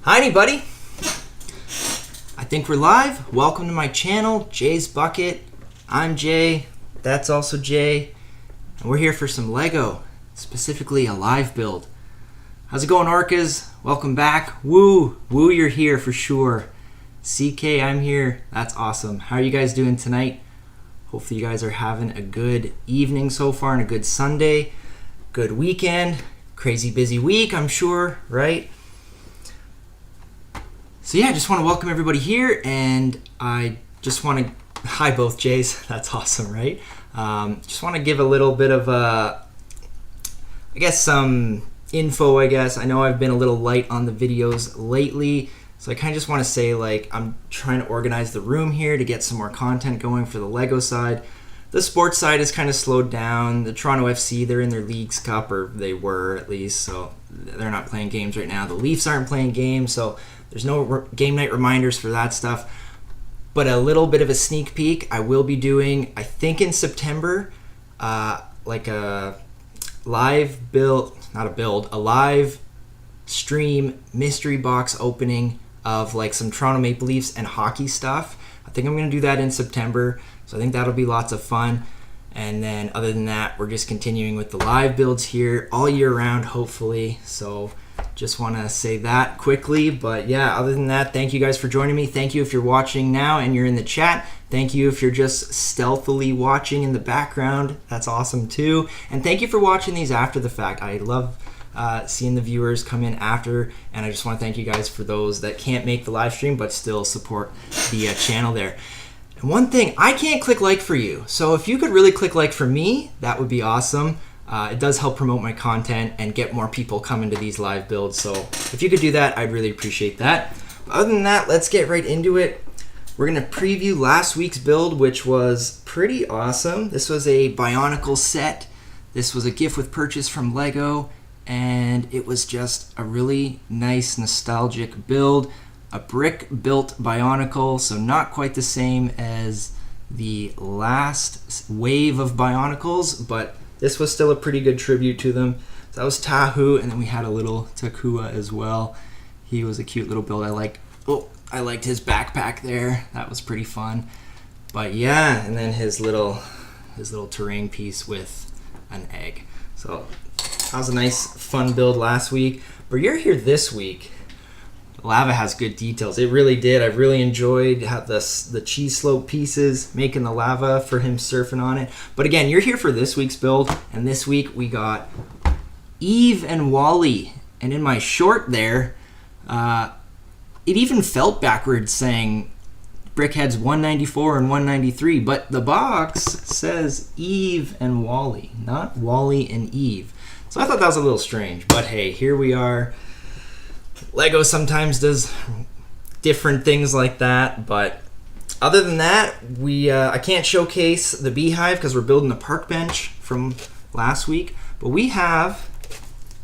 Hi anybody, I think we're live. Welcome to my channel, JaysBucket. I'm Jay, that's also Jay, and we're here for some Lego, specifically a live build. How's it going, Orcas? Welcome back. Woo, you're here for sure. CK, I'm here. That's awesome. How are you guys doing tonight? Hopefully you guys are having a good evening so far and a good Sunday, good weekend, crazy busy week, I'm sure, right? So yeah, I just want to welcome everybody here, and I just want to, hi both Jays, that's awesome, right? Just want to give a little bit of some info, I guess. I know I've been a little light on the videos lately, so I kind of just want to say, like, I'm trying to organize the room here to get some more content going for the Lego side. The sports side is kind of slowed down. The Toronto FC, they're in their Leagues Cup, or they were at least, so they're not playing games right now. The Leafs aren't playing games, so there's no game night reminders for that stuff. But a little bit of a sneak peek, I will be doing, I think in September, like a live build, a live stream mystery box opening of like some Toronto Maple Leafs and hockey stuff. I think I'm going to do that in September, so I think that'll be lots of fun. And then other than that, we're just continuing with the live builds here all year round, hopefully. So just want to say that quickly. But yeah, other than that, thank you guys for joining me. Thank you if you're watching now and you're in the chat. Thank you if you're just stealthily watching in the background. That's awesome too. And thank you for watching these after the fact. I love seeing the viewers come in after, and I just want to thank you guys for those that can't make the live stream but still support the channel there. And one thing, I can't click like for you, so if you could really click like for me, that would be awesome. It does help promote my content and get more people coming to these live builds, so if you could do that, I'd really appreciate that. But other than that, let's get right into it. We're going to preview last week's build, which was pretty awesome. This was a Bionicle set. This was a gift with purchase from Lego, and it was just a really nice nostalgic build. A brick built Bionicle, so not quite the same as the last wave of Bionicles, but this was still a pretty good tribute to them. So that was Tahu, and then we had a little Takua as well. He was a cute little build. I liked his backpack there. That was pretty fun. But yeah, and then his little terrain piece with an egg. So that was a nice fun build last week. But you're here this week. Lava has good details. It really did. I really enjoyed the cheese slope pieces, making the lava for him surfing on it. But again, you're here for this week's build, and this week we got Eve and Wally. And in my short there, it even felt backwards saying BrickHeadz 194 and 193, but the box says Eve and Wally, not Wally and Eve. So I thought that was a little strange, but hey, here we are. Lego sometimes does different things like that, but other than that, I can't showcase the beehive because we're building the park bench from last week, but we have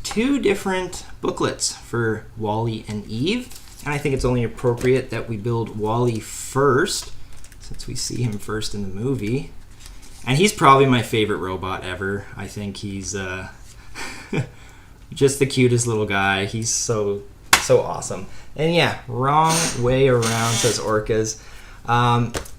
two different booklets for Wally and Eve, and I think it's only appropriate that we build Wally first since we see him first in the movie. And he's probably my favorite robot ever. I think he's just the cutest little guy. He's so awesome. And yeah, wrong way around, says Orcas.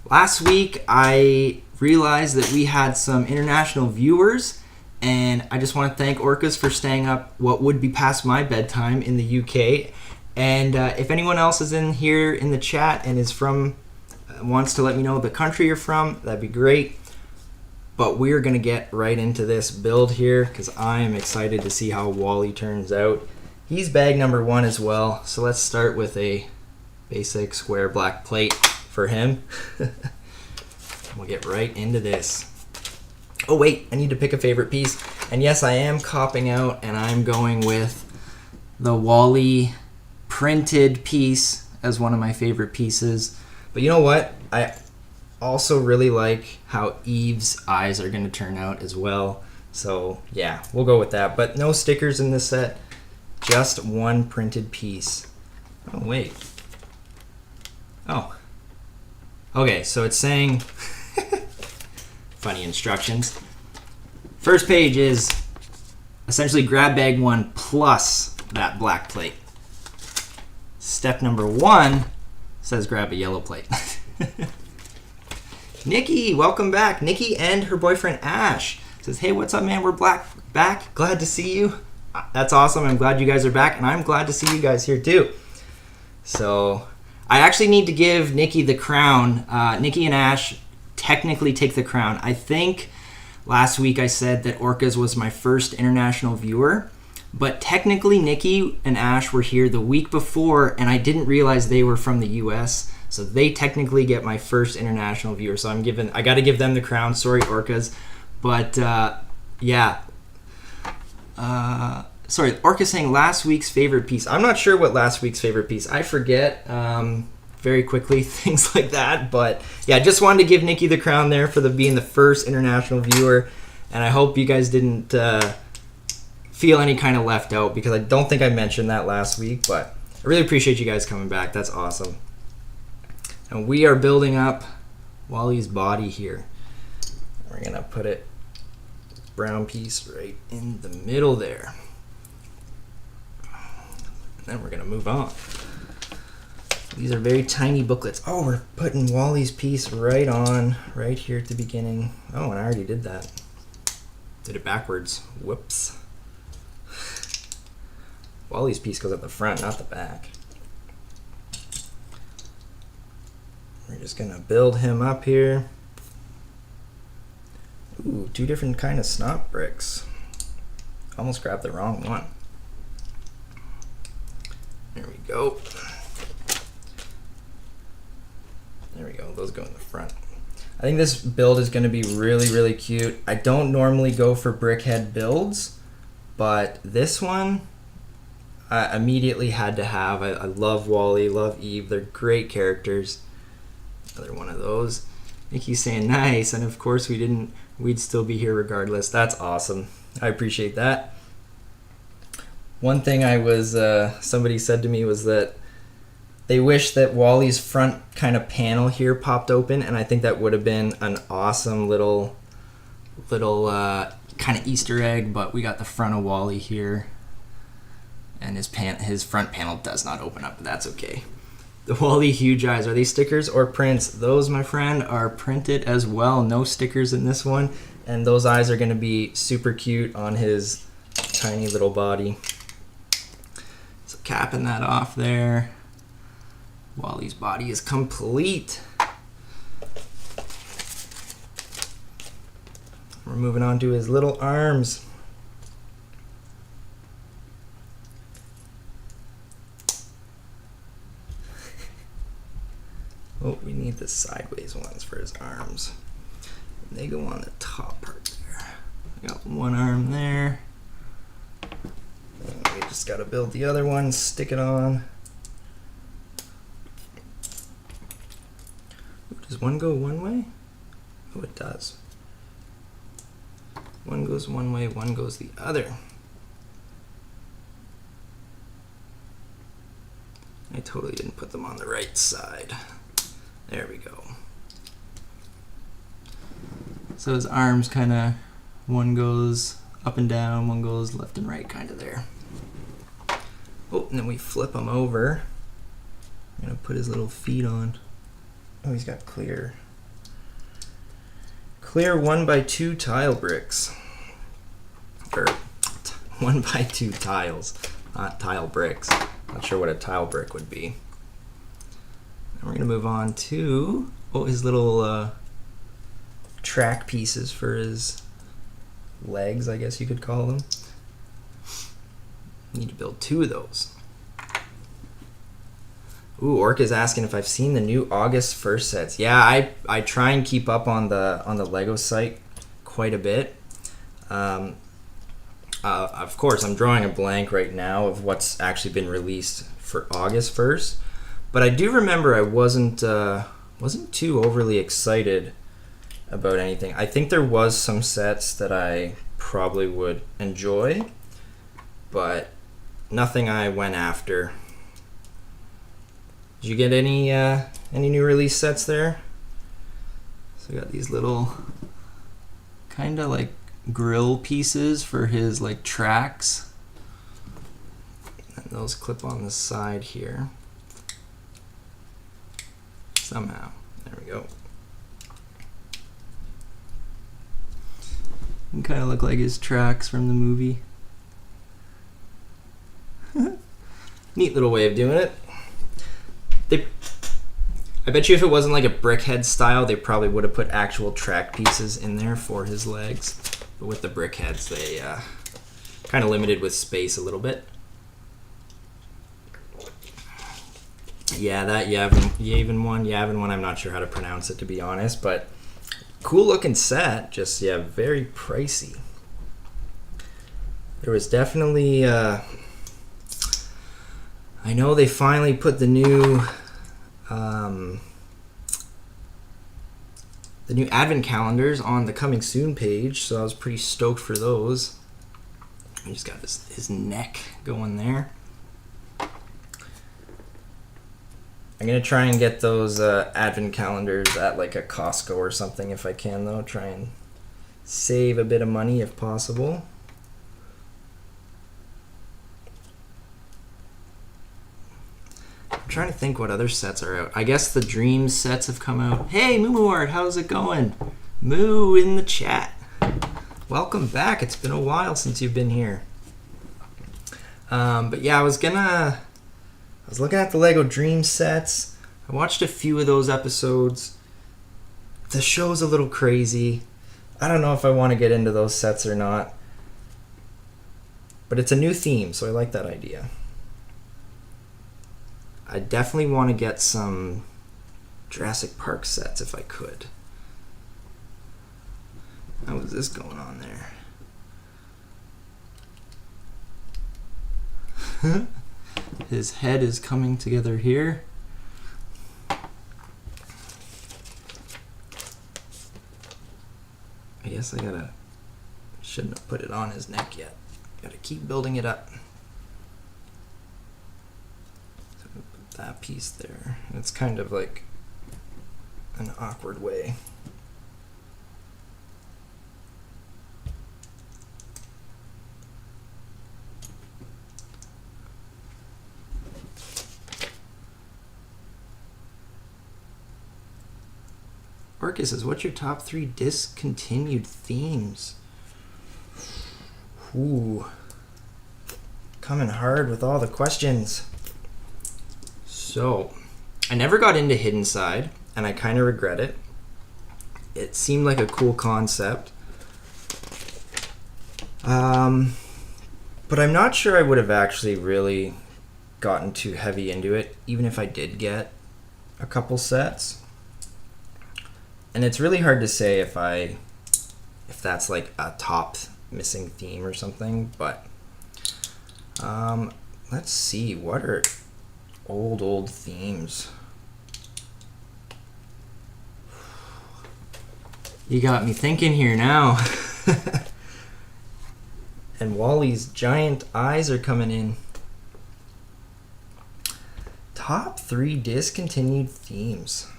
Last week I realized that we had some international viewers, and I just want to thank Orcas for staying up what would be past my bedtime in the UK. And if anyone else is in here in the chat and is from wants to let me know the country you're from, that'd be great. But we're gonna get right into this build here because I am excited to see how Wally turns out. He's bag number 1 as well, so let's start with a basic square black plate for him. We'll get right into this. Oh wait, I need to pick a favorite piece. And yes, I am copping out, and I'm going with the Wally printed piece as one of my favorite pieces. But you know what? I also really like how Eve's eyes are going to turn out as well. So yeah, we'll go with that. But no stickers in this set. Just one printed piece. Oh, wait. Oh. Okay, so it's saying... funny instructions. First page is essentially grab bag 1 plus that black plate. Step number 1 says grab a yellow plate. Nikki, welcome back. Nikki and her boyfriend Ash says, hey, what's up, man? We're back. Glad to see you. That's awesome. I'm glad you guys are back, and I'm glad to see you guys here too. So I actually need to give Nikki the crown. Nikki and Ash technically take the crown. I think last week I said that Orcas was my first international viewer, but technically Nikki and Ash were here the week before, and I didn't realize they were from the US, so they technically get my first international viewer. So I got to give them the crown. Sorry, Orcas, but yeah. Sorry, Orca saying last week's favorite piece. I'm not sure what last week's favorite piece. I forget very quickly, things like that. But yeah, just wanted to give Nikki the crown there for being the first international viewer. And I hope you guys didn't feel any kind of left out, because I don't think I mentioned that last week. But I really appreciate you guys coming back. That's awesome. And we are building up Wally's body here. We're going to put it brown piece right in the middle there. And then we're gonna move on. These are very tiny booklets. Oh, we're putting Wally's piece right here at the beginning. Oh, and I already did that. Did it backwards. Whoops. Wally's piece goes at the front, not the back. We're just gonna build him up here. Ooh, 2 different kind of snot bricks. Almost grabbed the wrong one. There we go. There we go. Those go in the front. I think this build is going to be really, really cute. I don't normally go for BrickHead builds, but this one I immediately had to have. I love Wally, love Eve. They're great characters. Another one of those. Nikki's saying nice, and of course we'd still be here regardless. That's awesome. I appreciate that. One thing somebody said to me was that they wish that Wally's front kind of panel here popped open, and I think that would have been an awesome little kind of Easter egg, but we got the front of Wally here, and his front panel does not open up, but that's okay. The Wally huge eyes, are they stickers or prints? Those, my friend, are printed as well. No stickers in this one. And those eyes are going to be super cute on his tiny little body. So capping that off there. Wally's body is complete. We're moving on to his little arms. Oh, we need the sideways ones for his arms. And they go on the top part there. We got one arm there. And we just got to build the other one, stick it on. Does one go one way? Oh, it does. One goes one way, one goes the other. I totally didn't put them on the right side. There we go. So his arms kind of, one goes up and down, one goes left and right, kind of there. Oh, and then we flip him over. I'm gonna put his little feet on. Oh, he's got clear 1x2 tile bricks. Or 1x2 tiles, not tile bricks. Not sure what a tile brick would be. And we're gonna move on to his little track pieces for his legs, I guess you could call them. Need to build 2 of those. Ooh, Orca's asking if I've seen the new August 1st sets. Yeah, I try and keep up on the Lego site quite a bit. Of course, I'm drawing a blank right now of what's actually been released for August 1st. But I do remember I wasn't too overly excited about anything. I think there was some sets that I probably would enjoy, but nothing I went after. Did you get any new release sets there? So we got these little kind of like grill pieces for his like tracks, and those clip on the side here. somehow. There we go. Can kind of look like his tracks from the movie. Neat little way of doing it. I bet you if it wasn't like a BrickHeadz style, they probably would have put actual track pieces in there for his legs. But with the BrickHeadz, they kind of limited with space a little bit. Yeah, that Yavin one, I'm not sure how to pronounce it, to be honest, but cool looking set, just, yeah, very pricey. There was definitely, I know they finally put the new advent calendars on the coming soon page, so I was pretty stoked for those. He just got his neck going there. I'm gonna try and get those advent calendars at like a Costco or something if I can, though. Try and save a bit of money if possible. I'm trying to think what other sets are out. I guess the Dreams sets have come out. Hey, Moo, how's it going? Moo in the chat. Welcome back. It's been a while since you've been here. But yeah, I was looking at the Lego Dream sets. I watched a few of those episodes. The show's a little crazy. I don't know if I want to get into those sets or not. But it's a new theme, so I like that idea. I definitely want to get some Jurassic Park sets if I could. How is this going on there? His head is coming together here. I guess shouldn't have put it on his neck yet. Gotta keep building it up. So put that piece there. It's kind of like an awkward way. Orcus says, what's your top 3 discontinued themes? Ooh. Coming hard with all the questions. So, I never got into Hidden Side, and I kind of regret it. It seemed like a cool concept. But I'm not sure I would have actually really gotten too heavy into it, even if I did get a couple sets. And it's really hard to say if that's like a top missing theme or something, but let's see, what are old themes? You got me thinking here now. And Wally's giant eyes are coming in. Top 3 discontinued themes.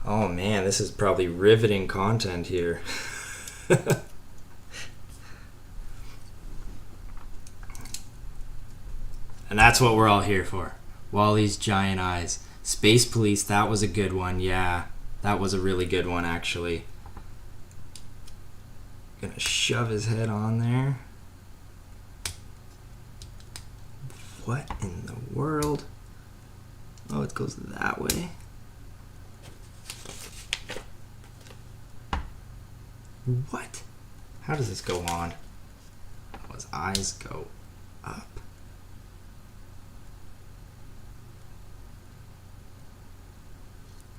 Oh man, this is probably riveting content here. And that's what we're all here for. Wally's giant eyes. Space Police, that was a good one. Yeah, that was a really good one actually. Gonna shove his head on there. What in the world? Oh, it goes that way. What? How does this go on? Oh, his eyes go up.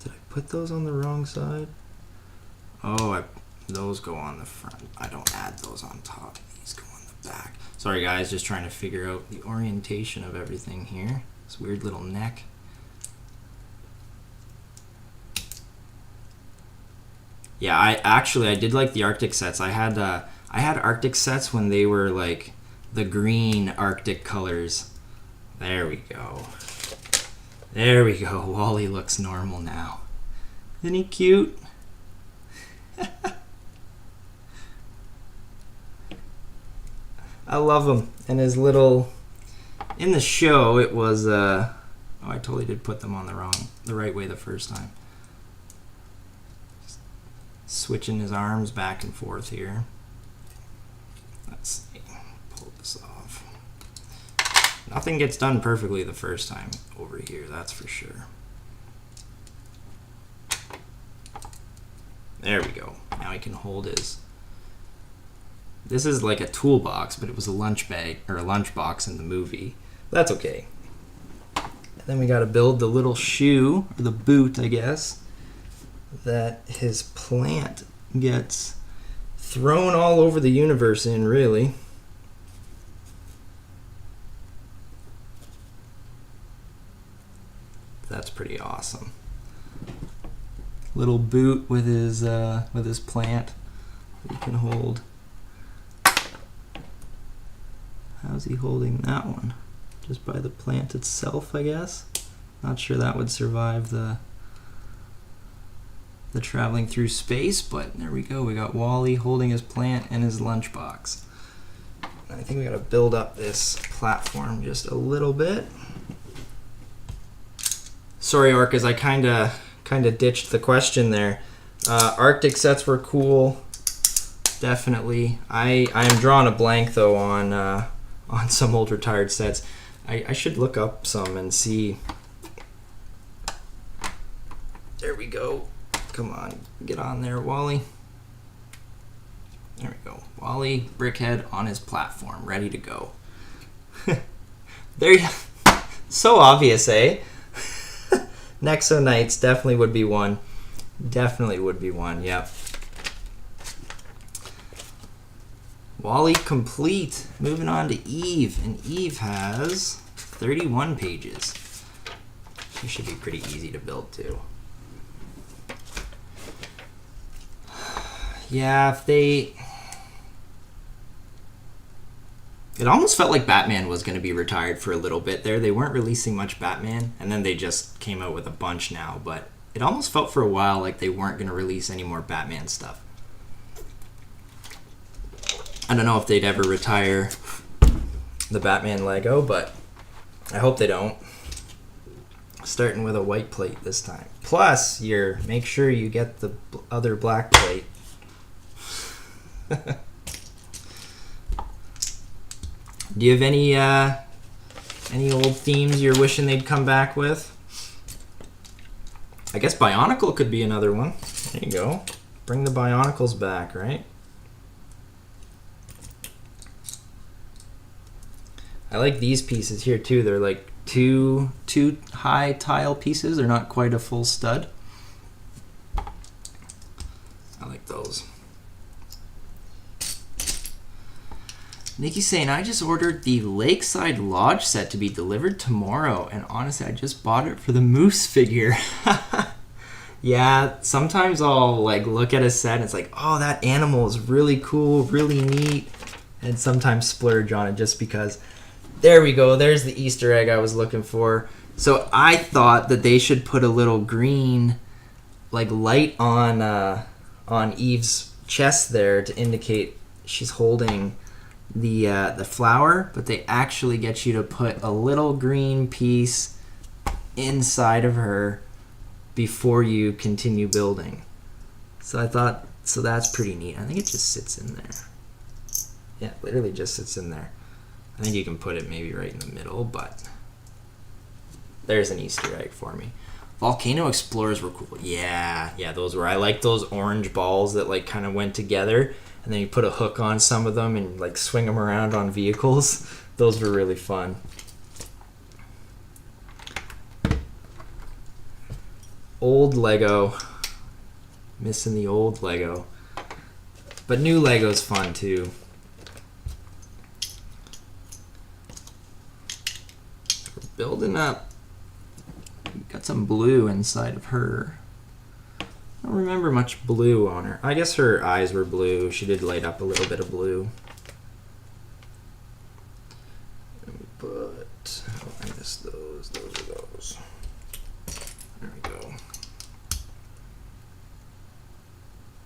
Did I put those on the wrong side? Oh, those go on the front. I don't add those on top. These go on the back. Sorry guys, just trying to figure out the orientation of everything here. This weird little neck. Yeah, I did like the Arctic sets. I had Arctic sets when they were like the green Arctic colors. There we go. There we go. Wally looks normal now. Isn't he cute? I love him and his little in the show it was oh, I totally did put them on the right way the first time. Just switching his arms back and forth here. Let's see. Pull this off. Nothing gets done perfectly the first time over here, that's for sure. There we go. Now he can hold his... This is like a toolbox, but it was a lunch bag or a lunch box in the movie. That's okay. And then we got to build the little shoe, or the boot, I guess, that his plant gets thrown all over the universe in, really. That's pretty awesome. Little boot with his plant that he can hold. How's he holding that one? Just by the plant itself, I guess. Not sure that would survive the traveling through space, but there we go. We got Wally holding his plant and his lunchbox. I think we got to build up this platform just a little bit. Sorry, Orcas, I kind of ditched the question there. Arctic sets were cool, definitely. I am drawing a blank though on some old retired sets. I should look up some and see. There we go. Come on, get on there, Wally. There we go. Wally BrickHeadz on his platform, ready to go. There you. So obvious, eh? Nexo Knights definitely would be one. Definitely would be one, yep. Wally complete. Moving on to Eve. And Eve has 31 pages. She should be pretty easy to build too. Yeah, if they... It almost felt like Batman was going to be retired for a little bit there. They weren't releasing much Batman, and then they just came out with a bunch now. But it almost felt for a while like they weren't going to release any more Batman stuff. I don't know if they'd ever retire the Batman Lego, but I hope they don't. Starting with a white plate this time. Plus, make sure you get the other black plate. Do you have any old themes you're wishing they'd come back with? I guess Bionicle could be another one. There you go. Bring the Bionicles back, right? I like these pieces here too. They're like two high tile pieces. They're not quite a full stud. I like those. Nikki's saying, I just ordered the Lakeside Lodge set to be delivered tomorrow, and honestly, I just bought it for the Moose figure. Yeah, sometimes I'll like look at a set and it's like, oh, that animal is really cool, really neat, and sometimes splurge on it just because. There we go. There's the Easter egg I was looking for. So I thought that they should put a little green, like light on Eve's chest there to indicate she's holding the flower, but they actually get you to put a little green piece inside of her before you continue building. So I thought, so that's pretty neat. I think it just sits in there. Yeah, it literally just sits in there. I think you can put it maybe right in the middle, but there's an Easter egg for me. Volcano Explorers were cool. Yeah, those were. I like those orange balls that like kind of went together, and then you put a hook on some of them and like swing them around on vehicles. Those were really fun. Old Lego. Missing the old Lego. But new Lego's fun too. We're building up. Got some blue inside of her. I don't remember much blue on her. I guess her eyes were blue. She did light up a little bit of blue. But oh, I missed those. Those are those. There we go.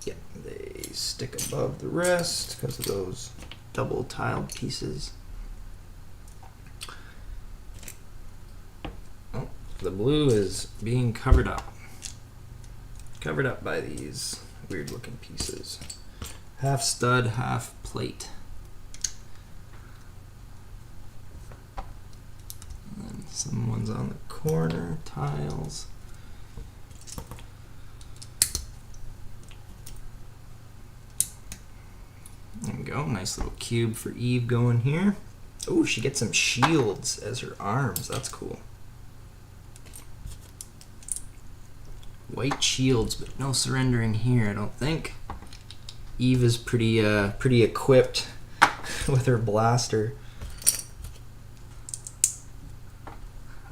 Yeah, they stick above the rest because of those double tiled pieces. blue is being covered up. Covered up by these weird looking pieces. Half stud, half plate. And then some ones on the corner, tiles. There we go, nice little cube for Eve going here. Oh, she gets some shields as her arms, that's cool. White shields, but no surrendering here, I don't think. Eve is pretty equipped with her blaster.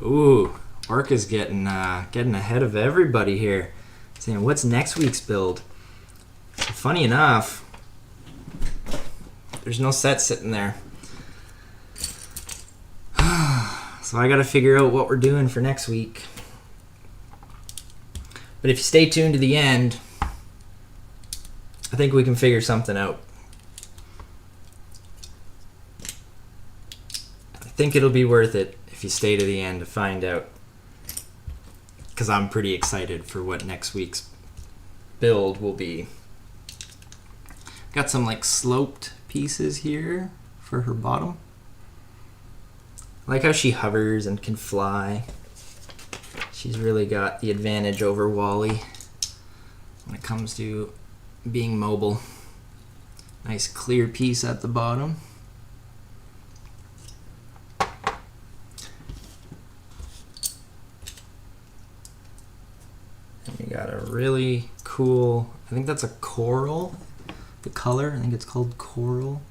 Ooh, Orca's getting ahead of everybody here. Saying, what's next week's build? Funny enough, there's no set sitting there. So I gotta figure out what we're doing for next week. But if you stay tuned to the end, I think we can figure something out. I think it'll be worth it if you stay to the end to find out. Because I'm pretty excited for what next week's build will be. Got some like sloped pieces here for her bottom. I like how she hovers and can fly. She's really got the advantage over Wally when it comes to being mobile. Nice clear piece at the bottom. And you got a really cool, I think that's a coral. The color, I think it's called coral.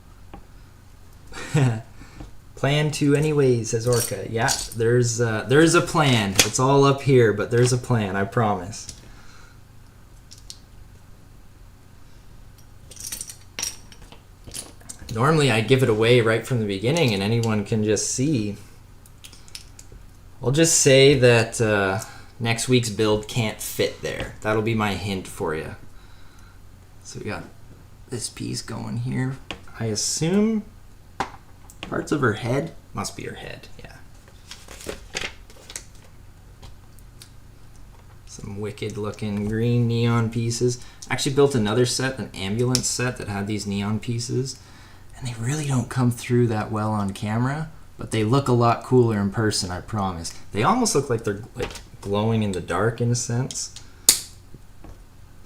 Plan to anyways, says Orca. Yeah, there's a plan. It's all up here, but there's a plan, I promise. Normally I give it away right from the beginning and anyone can just see. I'll just say that next week's build can't fit there. That'll be my hint for you. So we got this piece going here. I assume parts of her head. Must be her head, yeah. Some wicked looking green neon pieces. Actually built another set, an ambulance set that had these neon pieces. And they really don't come through that well on camera, but they look a lot cooler in person, I promise. They almost look like they're like glowing in the dark in a sense.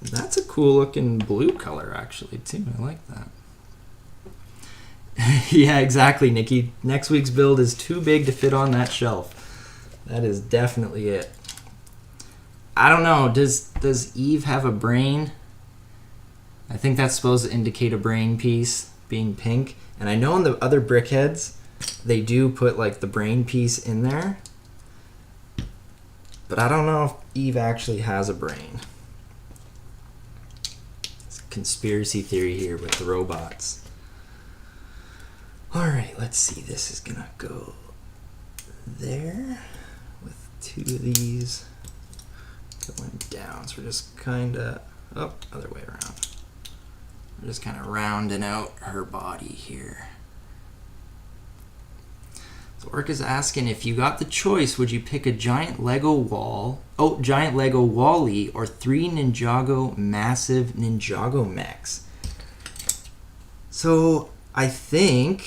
That's a cool looking blue color actually too, I like that. Yeah, exactly, Nikki. Next week's build is too big to fit on that shelf. That is definitely it. I don't know, does Eve have a brain? I think that's supposed to indicate a brain piece being pink. And I know in the other BrickHeadz, they do put like the brain piece in there. But I don't know if Eve actually has a brain. It's a conspiracy theory here with the robots. Alright, let's see. This is gonna go there with two of these going down. So we're just kinda, oh, other way around. We're just kinda rounding out her body here. So Orca's asking, if you got the choice, would you pick a giant Lego giant Lego Wally or 3 Ninjago massive Ninjago mechs? So I think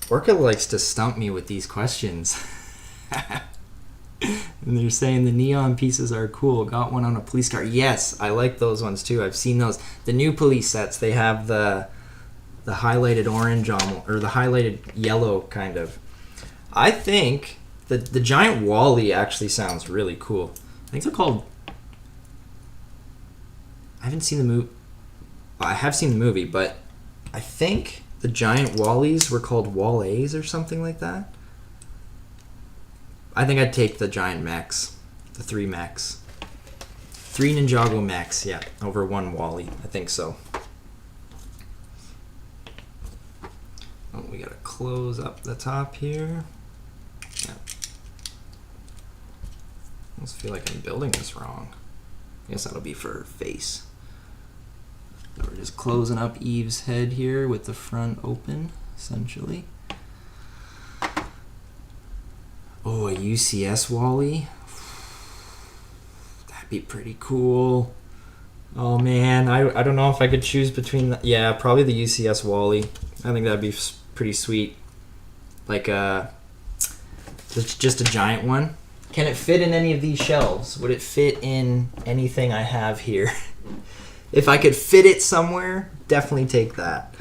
Orca likes to stump me with these questions. And they're saying the neon pieces are cool. Got one on a police car. Yes, I like those ones too. I've seen those. The new police sets, they have the highlighted orange or the highlighted yellow kind of. I think the giant Wally actually sounds really cool. I think they're called, I haven't seen the movie. I have seen the movie, but I think the giant Wallies were called Wallays or something like that. I think I'd take the giant mechs, the 3 mechs. 3 Ninjago mechs, yeah, over 1 Wally. I think so. Oh, we gotta close up the top here. Yeah. I almost feel like I'm building this wrong. I guess that'll be for her face. So we're just closing up Eve's head here with the front open, essentially. UCS Wally. That'd be pretty cool. Oh man, I don't know if I could choose between yeah, probably the UCS Wally. I think that'd be pretty sweet. Like just a giant one. Can it fit in any of these shelves? Would it fit in anything I have here? If I could fit it somewhere, definitely take that.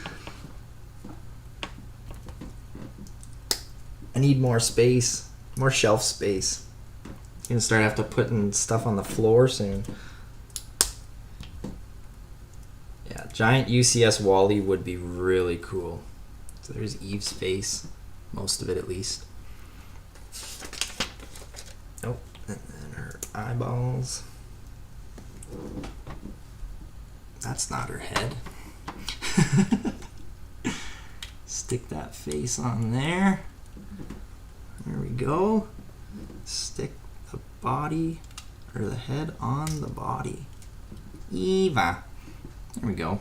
I need more space, more shelf space. I'm gonna start have to putting stuff on the floor soon. Yeah, giant UCS Wally would be really cool. So there's Eve's face, most of it at least. Oh, and then her eyeballs. That's not her head. Stick that face on there. There we go. Stick the body, or the head on the body. Eva. There we go.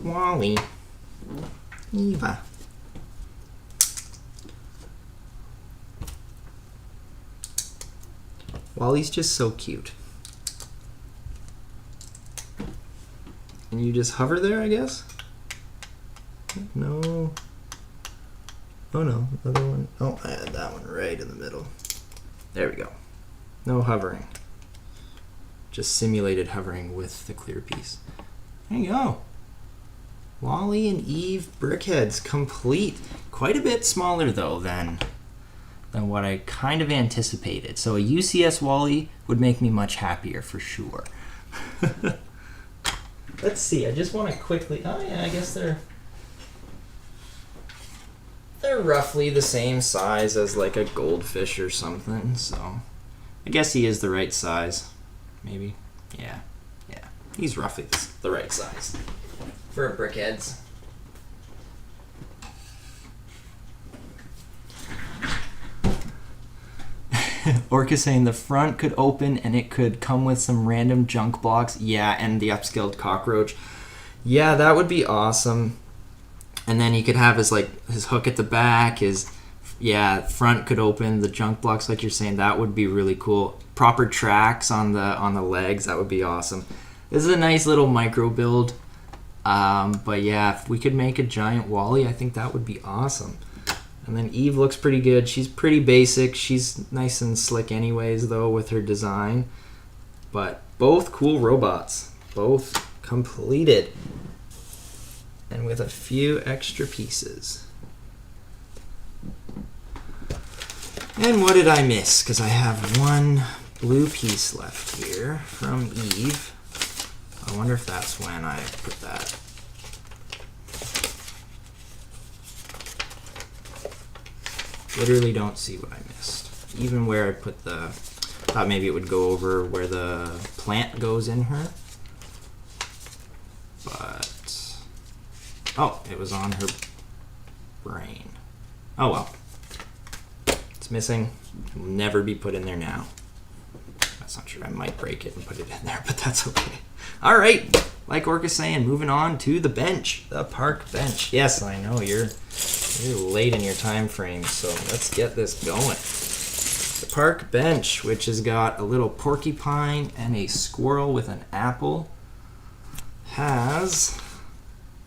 Wally. Eva. Wally's just so cute. And you just hover there, I guess? No. Oh no, another one. Oh, I had that one right in the middle. There we go. No hovering. Just simulated hovering with the clear piece. There you go. Wally and Eve Brick Headz complete. Quite a bit smaller though than what I kind of anticipated. So a UCS Wally would make me much happier for sure. Let's see, I just want to quickly, oh yeah, I guess they're roughly the same size as like a goldfish or something, so I guess he is the right size, maybe. Yeah, he's roughly the right size for a Brick Headz. Orca saying the front could open and it could come with some random junk blocks. Yeah, and the upscaled cockroach. Yeah, that would be awesome. And then he could have his hook at the back. Front could open the junk blocks like you're saying. That would be really cool. Proper tracks on the legs. That would be awesome. This is a nice little micro build. But yeah, if we could make a giant Wally, I think that would be awesome. And then Eve looks pretty good. She's pretty basic. She's nice and slick anyways, though, with her design. But both cool robots. Both completed. And with a few extra pieces. And what did I miss? Because I have one blue piece left here from Eve. I wonder if that's when I put that. Literally don't see what I missed. Even where I put thought maybe it would go over where the plant goes in her. But, oh, it was on her brain. Oh well. It's missing. It will never be put in there now. That's not true. I might break it and put it in there, but that's okay. All right. Like Orca's saying, moving on to the bench, the park bench. Yes, I know you're late in your time frame, so let's get this going. The park bench, which has got a little porcupine and a squirrel with an apple, has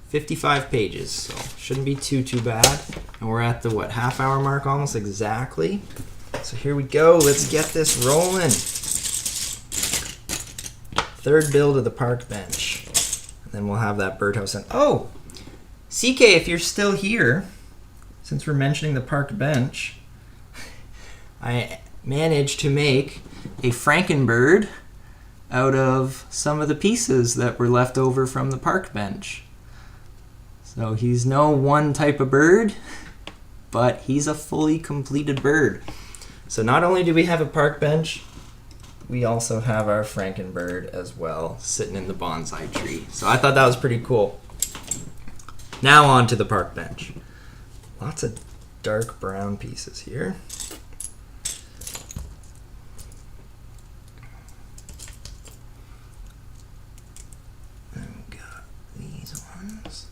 55 pages, so shouldn't be too bad. And we're at the half-hour mark almost exactly. So here we go. Let's get this rolling. Third build of the park bench. And then we'll have that birdhouse in. Oh, CK, if you're still here, since we're mentioning the park bench, I managed to make a Frankenbird out of some of the pieces that were left over from the park bench. So he's no one type of bird, but he's a fully completed bird. So not only do we have a park bench, we also have our Frankenbird as well, sitting in the bonsai tree. So I thought that was pretty cool. Now on to the park bench. Lots of dark brown pieces here. And we got these ones.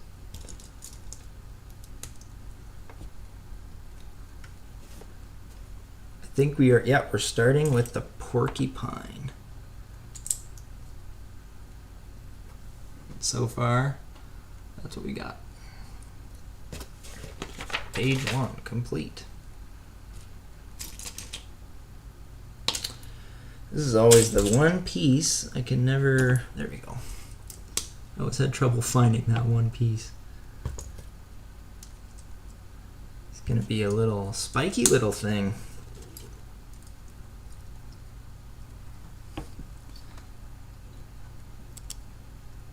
think we are, yeah, we're starting with the porcupine. So far, that's what we got. Page 1 complete. This is always the one piece I can never, there we go. I always had trouble finding that one piece. It's gonna be a little spiky little thing.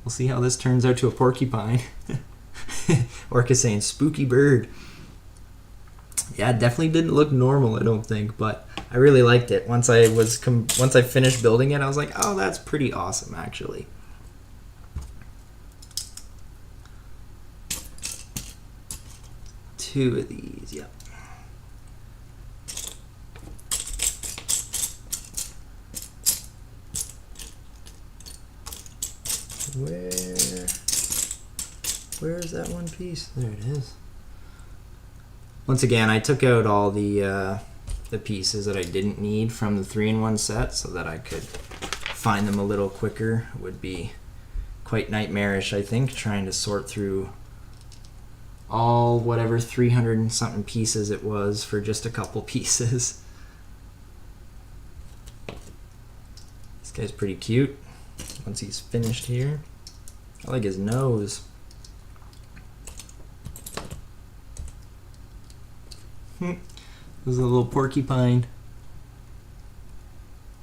We'll see how this turns out to a porcupine. Orca saying spooky bird. Yeah, it definitely didn't look normal, I don't think, but I really liked it. Once I finished building it, I was like, oh, that's pretty awesome, actually. Two of these, yep. Where is that one piece? There it is. Once again, I took out all the pieces that I didn't need from the 3-in-1 set so that I could find them a little quicker. It would be quite nightmarish, I think, trying to sort through all whatever 300 and something pieces it was for just a couple pieces. This guy's pretty cute once he's finished here. I like his nose. There's a little porcupine.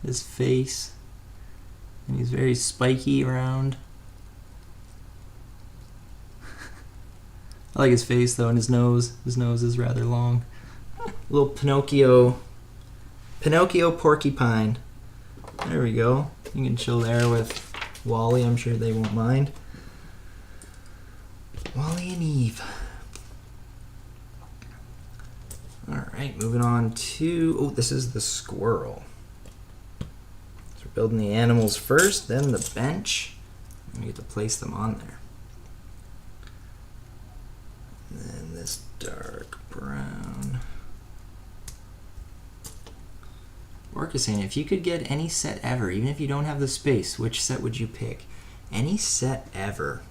His face. And he's very spiky around. I like his face though, and his nose. His nose is rather long. Little Pinocchio porcupine. There we go. You can chill there with Wally. I'm sure they won't mind. Wally and Eve. Alright, moving on to, oh, this is the squirrel. So we're building the animals first, then the bench. And we get to place them on there. And then this dark brown. Orc is saying, if you could get any set ever, even if you don't have the space, which set would you pick? Any set ever.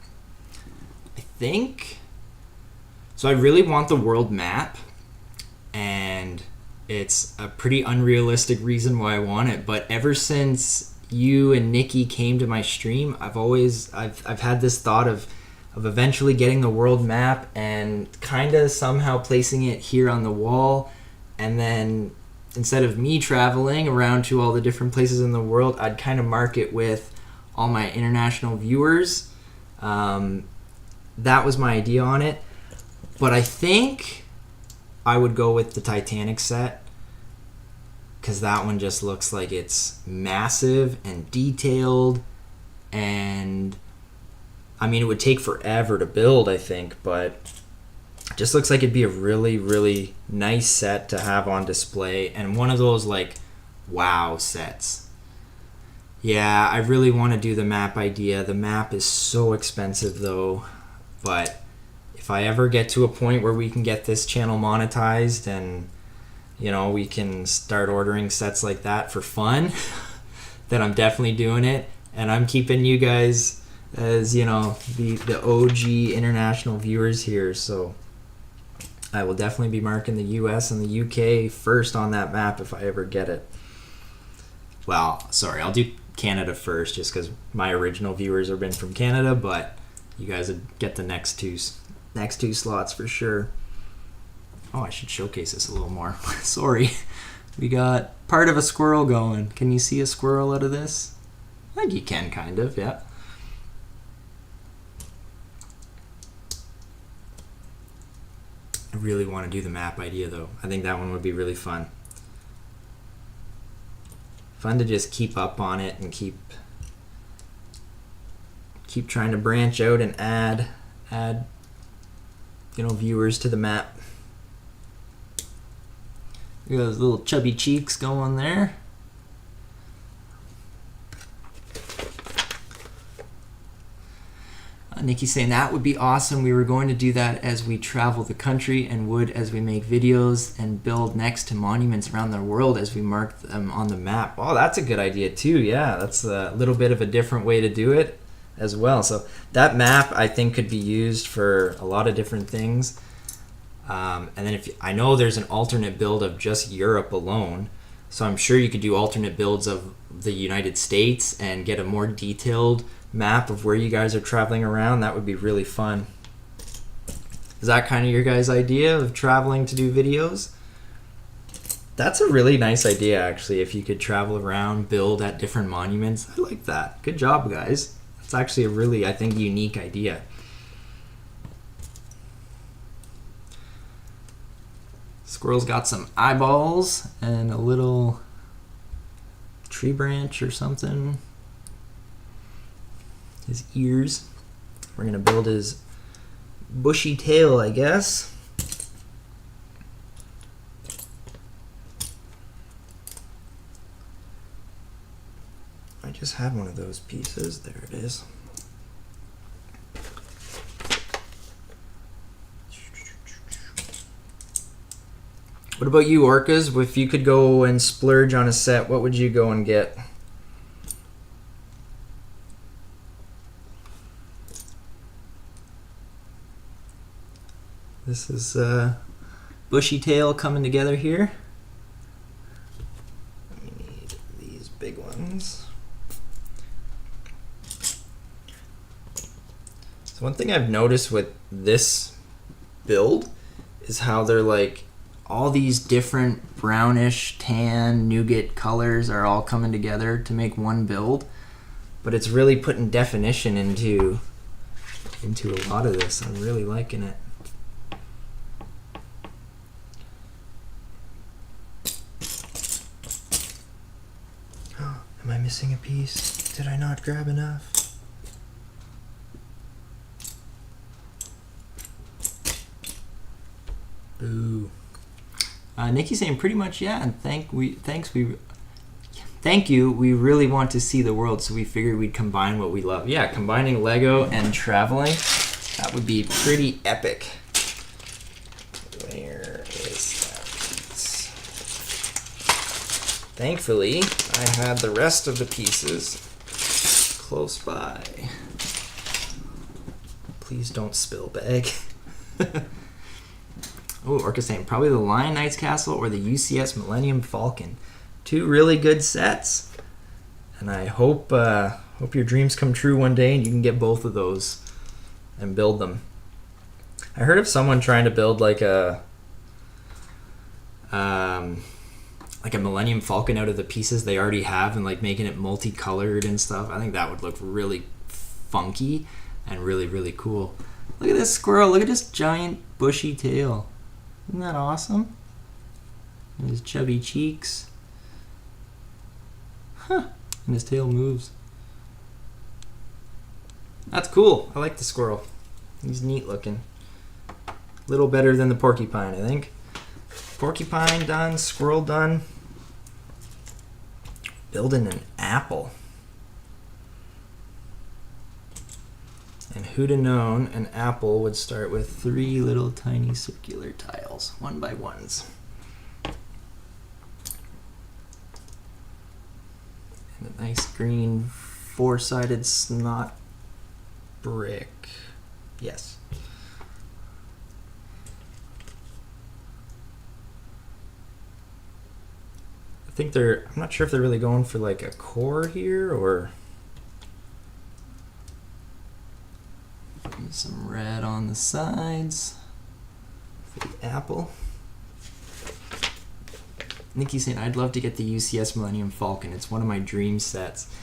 I think, so I really want the world map. And it's a pretty unrealistic reason why I want it, but ever since you and Nikki came to my stream, I've had this thought of eventually getting the world map and kind of somehow placing it here on the wall, and then instead of me traveling around to all the different places in the world, I'd kind of mark it with all my international viewers. That was my idea on it, but I think I would go with the Titanic set because that one just looks like it's massive and detailed, and I mean, it would take forever to build, I think, but it just looks like it'd be a really, really nice set to have on display, and one of those like wow sets. Yeah, I really want to do the map idea. The map is so expensive though, but if I ever get to a point where we can get this channel monetized and, you know, we can start ordering sets like that for fun, then I'm definitely doing it. And I'm keeping you guys as, you know, the OG international viewers here. So I will definitely be marking the US and the UK first on that map if I ever get it. Well, sorry, I'll do Canada first just because my original viewers have been from Canada, but you guys would get the next two slots for sure. Oh, I should showcase this a little more. Sorry. We got part of a squirrel going. Can you see a squirrel out of this? I think you can, kind of, yeah. I really want to do the map idea though. I think that one would be really fun. Fun to just keep up on it and keep trying to branch out and add you know, viewers to the map. Look at those little chubby cheeks going there. Nikki's saying that would be awesome. We were going to do that as we travel the country and would as we make videos and build next to monuments around the world as we mark them on the map. Oh, that's a good idea too. Yeah, that's a little bit of a different way to do it as well. So that map I think could be used for a lot of different things. And then I know there's an alternate build of just Europe alone. So I'm sure you could do alternate builds of the United States and get a more detailed map of where you guys are traveling around. That would be really fun. Is that kind of your guys' idea of traveling to do videos? That's a really nice idea, actually, if you could travel around, build at different monuments. I like that. Good job, guys. That's actually a really, I think, unique idea. Squirrel's got some eyeballs and a little tree branch or something. His ears. We're gonna build his bushy tail, I guess. I just had one of those pieces. There it is. What about you, Orcas? If you could go and splurge on a set, what would you go and get? This is bushy tail coming together here. We need these big ones. So one thing I've noticed with this build is how they're like all these different brownish, tan, nougat colors are all coming together to make one build, but it's really putting definition into a lot of this. I'm really liking it. Am I missing a piece? Did I not grab enough? Boo. Nikki's saying pretty much, yeah, and thank you. We really want to see the world, so we figured we'd combine what we love. Yeah, combining Lego and traveling, that would be pretty epic. Where is that piece? Thankfully, I had the rest of the pieces close by. Please don't spill, bag. Oh, Orca's saying probably the Lion Knight's Castle or the UCS Millennium Falcon. Two really good sets. And I hope your dreams come true one day and you can get both of those and build them. I heard of someone trying to build like a Millennium Falcon out of the pieces they already have and like making it multicolored and stuff. I think that would look really funky and really, really cool. Look at this squirrel. Look at this giant bushy tail. Isn't that awesome? And his chubby cheeks. Huh. And his tail moves. That's cool. I like the squirrel. He's neat looking. A little better than the porcupine, I think. Porcupine done. Squirrel done. Building an apple. And who'd have known an apple would start with 3 little tiny circular tiles, 1 by 1s. And a nice green 4-sided snot brick. Yes. I think I'm not sure if they're really going for like a core here or some red on the sides for the apple. Nikki's saying, I'd love to get the UCS Millennium Falcon. It's one of my dream sets.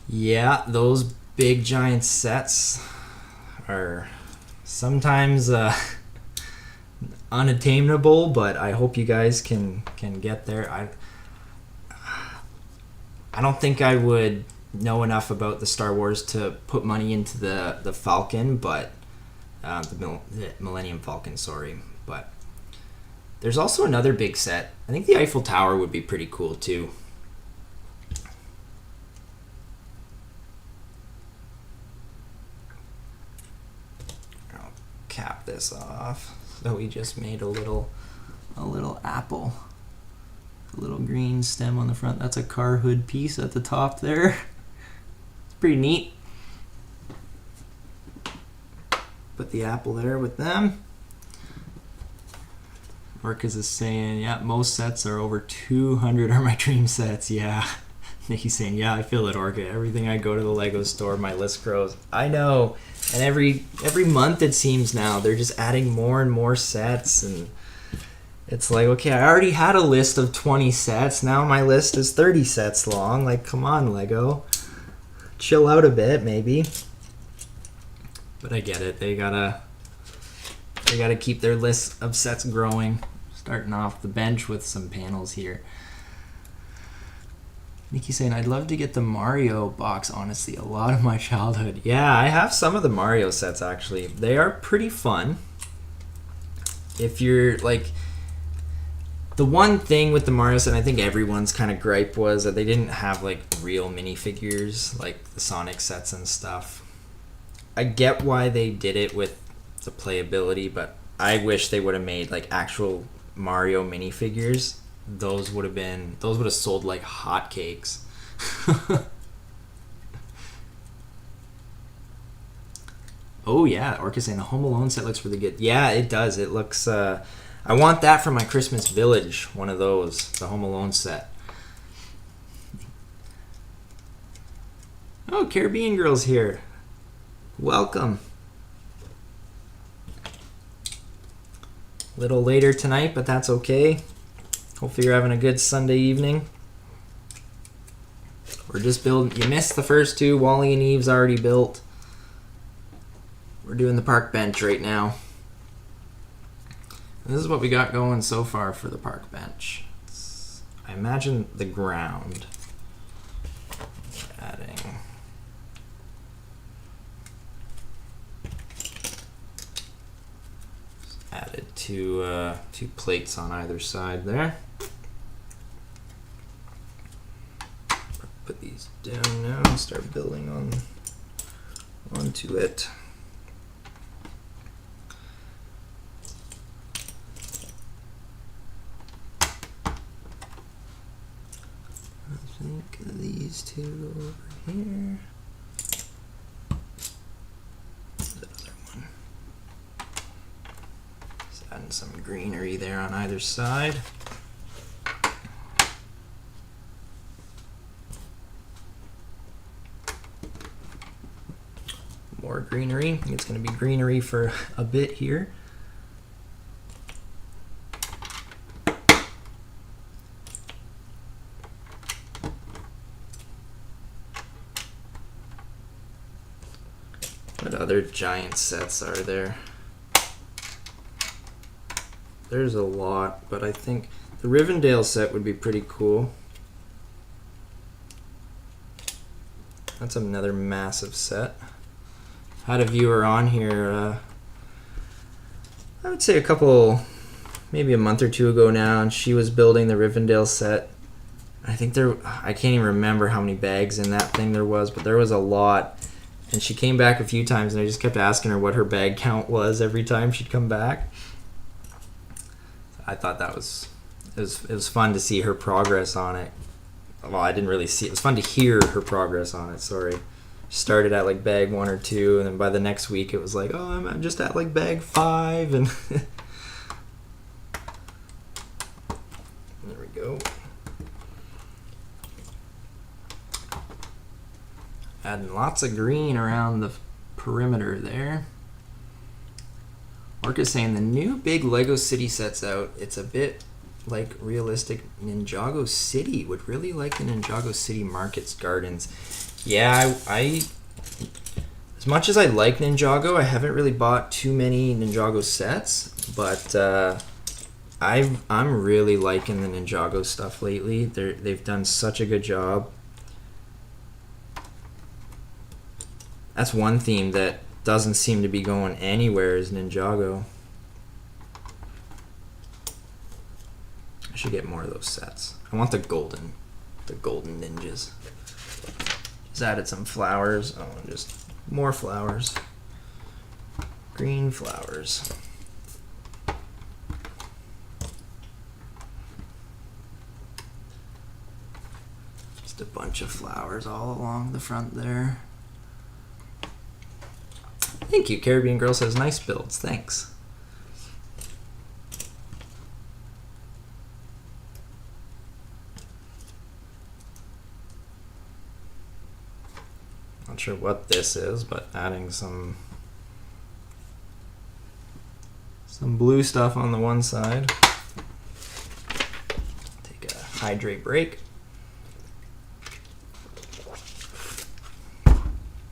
Yeah, those big giant sets are sometimes unattainable, but I hope you guys can get there. I don't think I would know enough about the Star Wars to put money into the Falcon, but the Millennium Falcon, sorry. But there's also another big set. I think the Eiffel Tower would be pretty cool too. this off. So we just made a little apple. A little green stem on the front. That's a car hood piece at the top there. It's pretty neat. Put the apple there with them. Orcas is saying, yeah, most sets are over 200 are my dream sets. Yeah. Nikki's saying, yeah, I feel it, Orca. Everything I go to the Lego store, my list grows. I know. And every month it seems now, they're just adding more and more sets. And it's like, okay, I already had a list of 20 sets. Now my list is 30 sets long. Like, come on, Lego. Chill out a bit, maybe. But I get it. They gotta keep their list of sets growing. Starting off the bench with some panels here. Nikki saying, I'd love to get the Mario box, honestly. A lot of my childhood. Yeah, I have some of the Mario sets, actually. They are pretty fun. If you're, like... The one thing with the Mario set, I think everyone's kind of gripe was that they didn't have, like, real minifigures, like the Sonic sets and stuff. I get why they did it with the playability, but I wish they would have made, like, actual Mario minifigures. Those would have sold like hotcakes. Oh yeah, Orca saying the Home Alone set looks really good. Yeah, it does. It looks. I want that for my Christmas village. One of those, the Home Alone set. Oh, Caribbean Girl's here. Welcome. A little later tonight, but that's okay. Hopefully you're having a good Sunday evening. We're just building. You missed the first two. Wally and Eve's already built. We're doing the park bench right now. And this is what we got going so far for the park bench. I imagine the ground. Adding. Added two plates on either side there. Put these down now and start building onto it. I think these two over here. The other one. Just adding some greenery there on either side. More greenery. I think it's going to be greenery for a bit here. What other giant sets are there? There's a lot, but I think the Rivendell set would be pretty cool. That's another massive set. Had a viewer on here, I would say a couple, maybe a month or two ago now, and she was building the Rivendell set. I think I can't even remember how many bags in that thing there was, but there was a lot. And she came back a few times, and I just kept asking her what her bag count was every time she'd come back. I thought that it was fun to see her progress on it. Well, I didn't really see it. It was fun to hear her progress on it, sorry. Started at like bag 1 or 2, and then by the next week it was like, oh, I'm just at like bag 5, and there we go. Adding lots of green around the perimeter there. Orca's saying the new big Lego City set's out. It's a bit like realistic Ninjago City. Would really like the Ninjago City Markets Gardens. Yeah, I as much as I like Ninjago, I haven't really bought too many Ninjago sets, but I'm really liking the Ninjago stuff lately. They've done such a good job. That's one theme that doesn't seem to be going anywhere is Ninjago. I should get more of those sets. I want the golden ninjas. Just added some flowers. Oh, just more flowers. Green flowers. Just a bunch of flowers all along the front there. Thank you, Caribbean Girl says, nice builds, thanks. Not sure what this is, but adding some blue stuff on the one side. Take a hydrate break.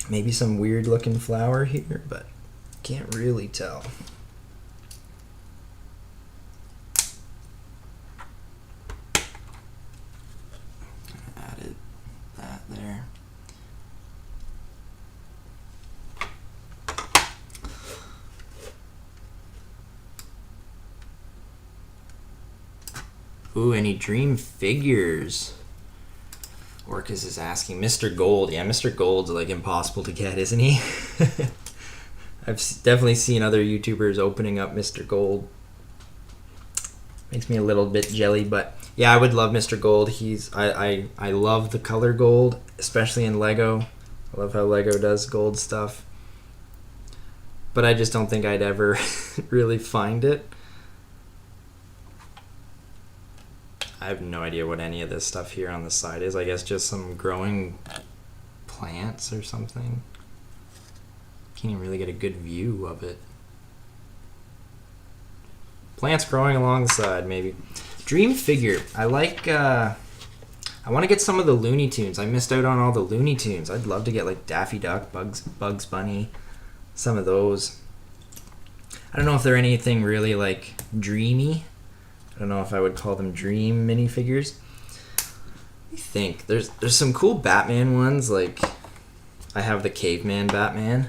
Maybe some weird looking flower here, but can't really tell. Added that there. Ooh, any dream figures? Orcus is asking. Mr. Gold. Yeah, Mr. Gold's like impossible to get, isn't he? I've definitely seen other YouTubers opening up Mr. Gold. Makes me a little bit jelly, but yeah, I would love Mr. Gold. I love the color gold, especially in Lego. I love how Lego does gold stuff. But I just don't think I'd ever really find it. I have no idea what any of this stuff here on the side is. I guess just some growing plants or something. Can't even really get a good view of it. Plants growing along the side, maybe. Dream figure. I like, I want to get some of the Looney Tunes. I missed out on all the Looney Tunes. I'd love to get like Daffy Duck, Bugs Bunny, some of those. I don't know if they're anything really like dreamy. I don't know if I would call them dream minifigures. Let me think. There's some cool Batman ones. Like, I have the Caveman Batman.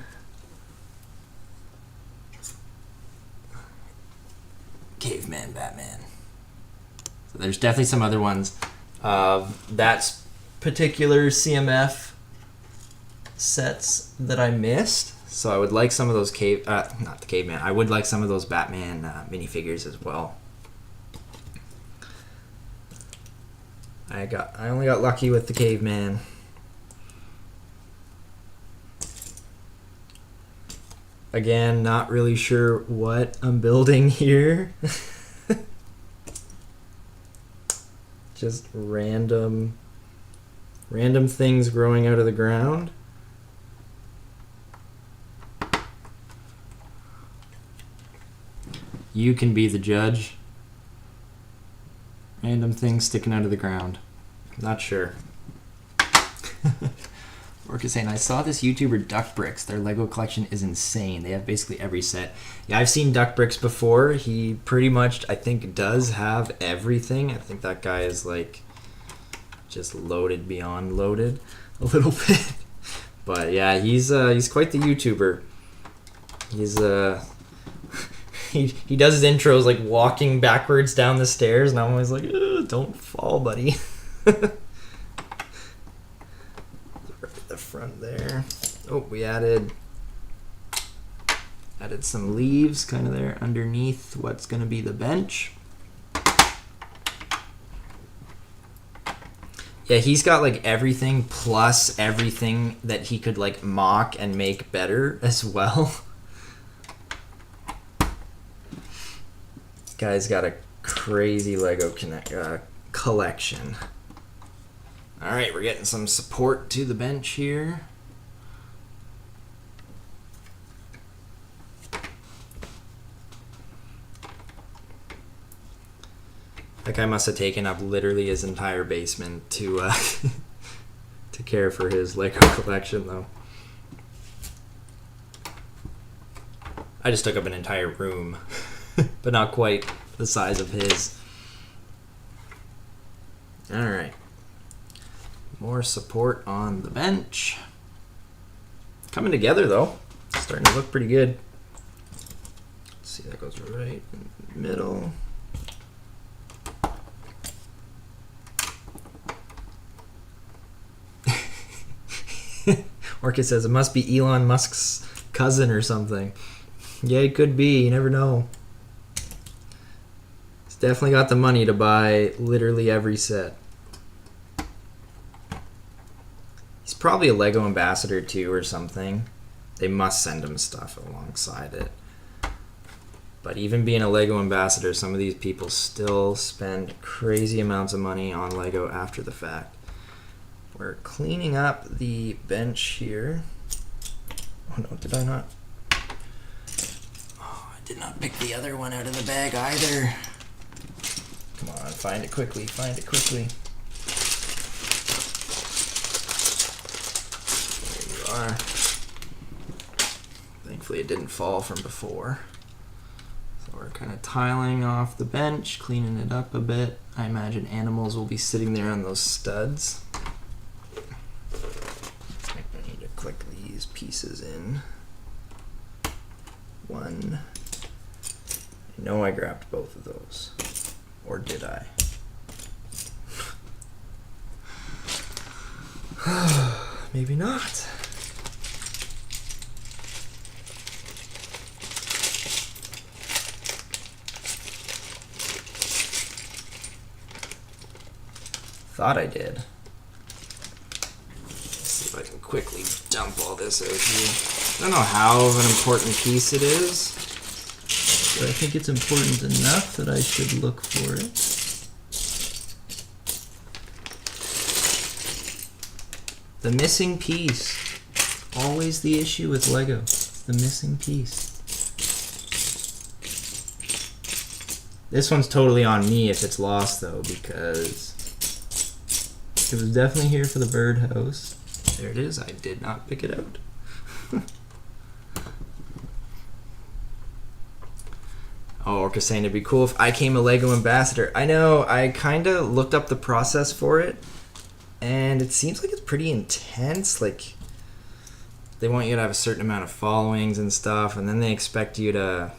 Caveman Batman. So there's definitely some other ones. That's particular CMF sets that I missed. So I would like some of those not the Caveman. I would like some of those Batman minifigures as well. I only got lucky with the Caveman. Again, not really sure what I'm building here. Just random things growing out of the ground. You can be the judge. Random things sticking out of the ground. Not sure. Orca saying, I saw this YouTuber Duck Bricks. Their Lego collection is insane. They have basically every set. Yeah, I've seen Duck Bricks before. He pretty much, I think, does have everything. I think that guy is like just loaded beyond loaded a little bit. But yeah, he's quite the YouTuber. He's he does his intros like walking backwards down the stairs, and I'm always like, don't fall, buddy. Right at the front there. Oh, we added some leaves kind of there underneath what's going to be the bench. Yeah, he's got like everything plus everything that he could like mock and make better as well. Guy's got a crazy Lego collection. All right, we're getting some support to the bench here. That guy must have taken up literally his entire basement to to care for his Lego collection, though. I just took up an entire room. But not quite the size of his. All right. More support on the bench. Coming together, though. Starting to look pretty good. Let's see, that goes right in the middle. Orchid says it must be Elon Musk's cousin or something. Yeah, it could be. You never know. Definitely got the money to buy literally every set. probably a Lego ambassador too or something. They must send him stuff alongside it. But even being a Lego ambassador, some of these people still spend crazy amounts of money on Lego after the fact. We're cleaning up the bench here. Oh no, did I not? Oh, I did not pick the other one out of the bag either. Come on, find it quickly, find it quickly. There you are. Thankfully it didn't fall from before. So we're kind of tiling off the bench, cleaning it up a bit. I imagine animals will be sitting there on those studs. I need to click these pieces in. One. I know I grabbed both of those. Or did I? Maybe not. Thought I did. Let's see if I can quickly dump all this out here. I don't know how of an important piece it is, but I think it's important enough that I should look for it. The missing piece. Always the issue with Lego. The missing piece. This one's totally on me if it's lost though, because it was definitely here for the birdhouse. There it is. I did not pick it out. Oh, Orca's saying it'd be cool if I came a Lego ambassador. I know. I kind of looked up the process for it, and it seems like it's pretty intense. Like, they want you to have a certain amount of followings and stuff, and then they expect you to...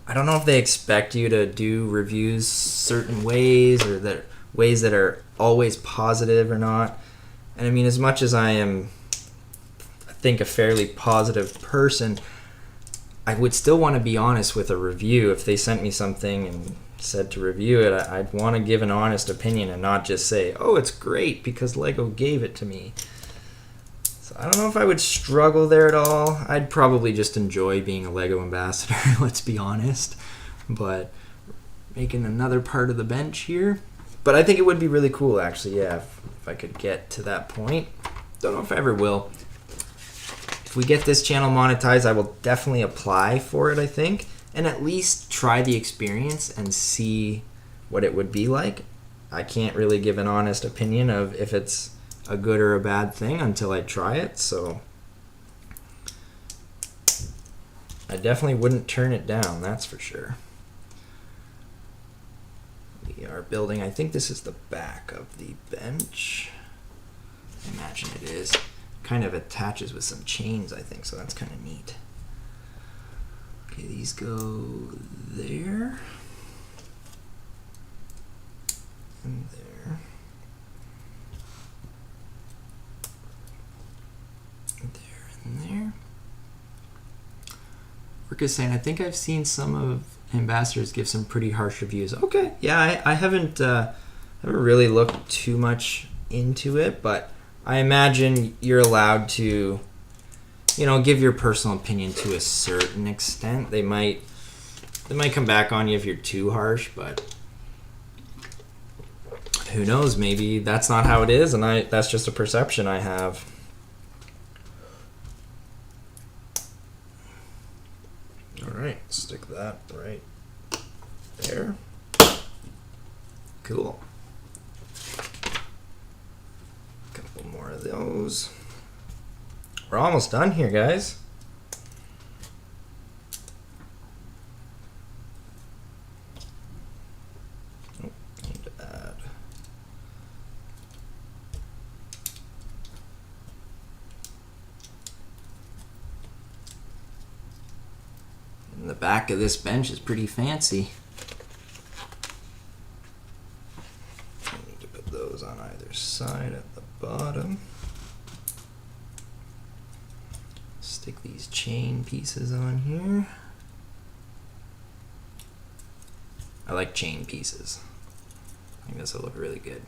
I don't know if they expect you to do reviews certain ways, or that ways that are always positive or not. And I mean, as much as I am, I think, a fairly positive person, I would still want to be honest with a review. If they sent me something and said to review it, I'd want to give an honest opinion and not just say, oh, it's great because Lego gave it to me. So I don't know if I would struggle there at all. I'd probably just enjoy being a Lego ambassador, let's be honest. But making another part of the bench here. But I think it would be really cool, actually, yeah, if I could get to that point. Don't know if I ever will. If we get this channel monetized, I will definitely apply for it, I think, and at least try the experience and see what it would be like. I can't really give an honest opinion of if it's a good or a bad thing until I try it, so I definitely wouldn't turn it down, that's for sure. We are building, I think this is the back of the bench. I imagine it is. Kind of attaches with some chains, I think, so that's kind of neat. Okay, these go there. And there. There and there. Rick is saying, I think I've seen some of ambassadors give some pretty harsh reviews. Okay, yeah, I haven't really looked too much into it, but I imagine you're allowed to, you know, give your personal opinion to a certain extent. They might come back on you if you're too harsh, but who knows? Maybe that's not how it is, and that's just a perception I have. All right, stick that right there. Cool. Couple more of those. We're almost done here, guys. Oh, need to add. And the back of this bench is pretty fancy. I need to put those on either side at the bottom. Stick these chain pieces on here. I like chain pieces. I think this will look really good.